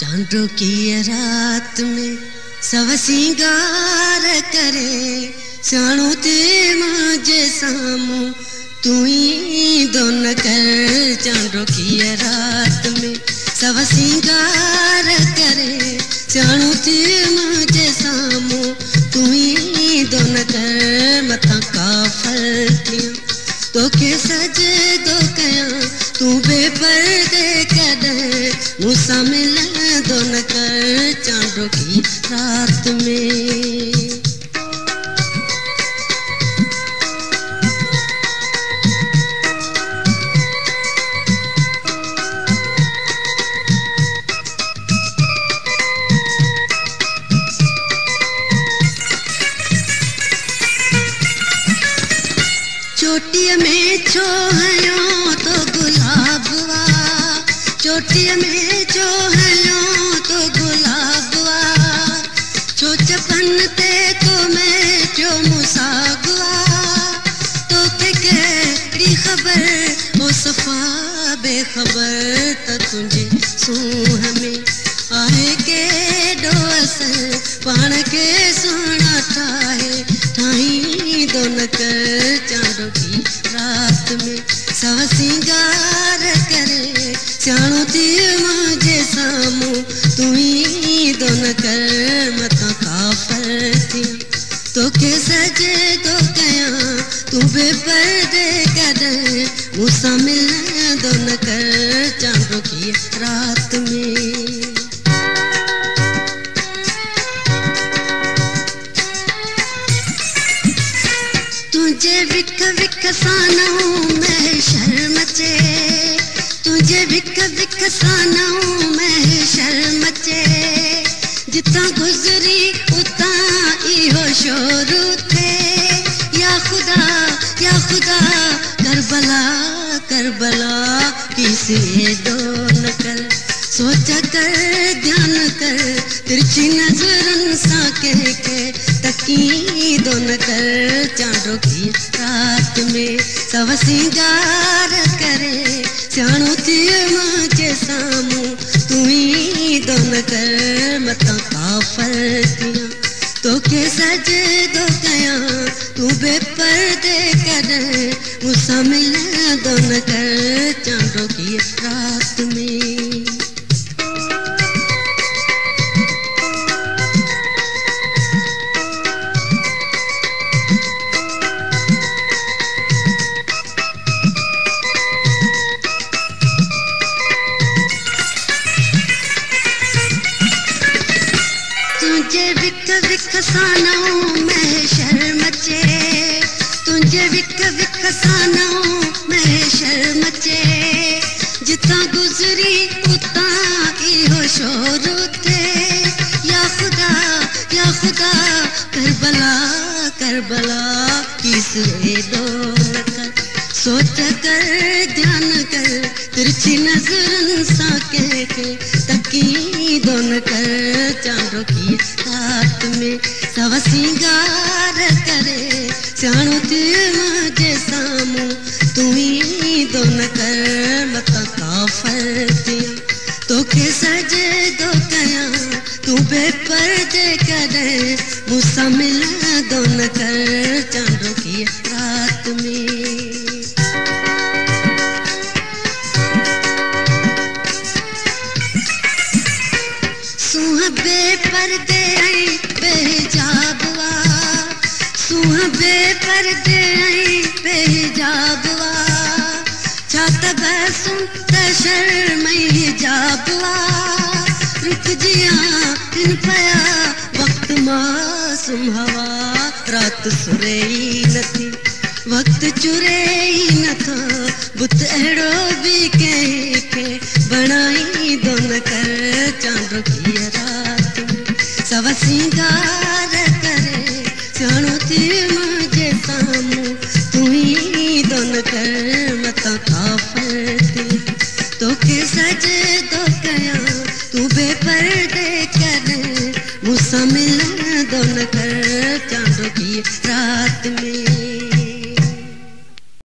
चांदो की रात में सब सिंगार करे सियाणो ते मुझे सामू तू ही दोन कर। चांदो की रात में सब सिंगार करे सियाणो ते मुझे सामू तू ही दोन कर। मथा काफर थिया तो के सजे दो कया तू बेपर्दे कदे मूसा मिलन दोन कर। चांदो की रात में चोटी में छोहयो तो गुलाबवा चोटी में छोहयो तो गुलाबवा छो चपन ते को मैं जो मुसागवा तो के केड़ी खबर ओ सफा बेखबर त तुझे सूह में आहे के डोस पाण के सोना ठाहे ठाई दोन कर। चांदो की रात में सब सिंगार करे सियाणो ते मुझे सामू तू ही दोन कर। मथा काफर थिया तो के सजे दो कया तू बेपर्दे कदे मूसा मिलन दोन कर। चांदो की रात में तुझे विक विक सानू मैं शर्म चे तुझे विक विक सानू मैं शर्म चे जिता गुजरी उता इहो शोरू थे। या खुदा करबला करबला किसी दोन कर। सोच कर ध्यान कर तिरछी नजरन सा के तकी दोन कर। चांदो की रात में सब सिंगार करे सियाणो ते मुझे सामू तू ही दोन कर। मथा काफर थिया तो के सजे दो कया तू बेपर्दे करे मूसा मिलन दोन कर। चांदो की रात में तुझे विक विक सानू मैं शर्म चे तुझे विक विक सानू मैं शर्म चे जिता गुजरी उता इहो शोरू थे। या खुदा करबला करबला किसे दोन कर। सोच कर ध्यान कर तिरछी नजरन सा के तकी दोन कर। चांदो की रात में सब सिंगार करे सियाणो ते मुझे सामू तू ही दोन कर। मथा काफर थिया तो के सजे दो कया तू बेपर्दे कदे मूसा मिलन दोन कर। चांदो की रात में सुहा बेपर्दे आई बेहिजाबवा सुहा बेपर्दे आई बेहिजाबवा छात बसू त शर्मई हिजाबवा रुक जिया इन पया वक्त मासूम हवा रात सुरेई नथी वक्त चुरेई नथो बुत अहिड़ो भी के बनाई दोन कर। चांदो की रात में सब सिंगार